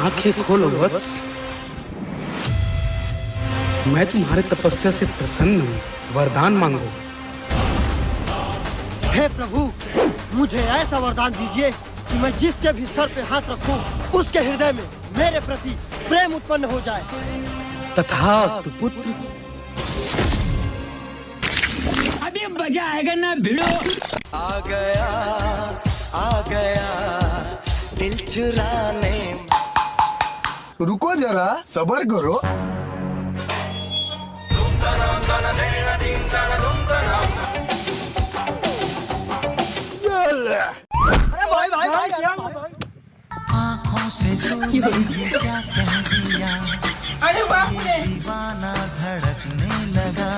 आंखें खोलो वत्स, मैं तुम्हारे तपस्या से प्रसन्न हूँ, वरदान मांगो। हे प्रभु, मुझे ऐसा वरदान दीजिए कि मैं जिसके भी सर पे हाथ रखूं, उसके हृदय में मेरे प्रति प्रेम उत्पन्न हो जाए। तथास्तु पुत्र। अभी मजा आएगा ना भिड़ो। आ गया दिल चुराने। रुको जरा, सबर करो। आँखों से तूने ये क्या कह दिया, अरे बाप रे, दीवाना धड़कने लगा।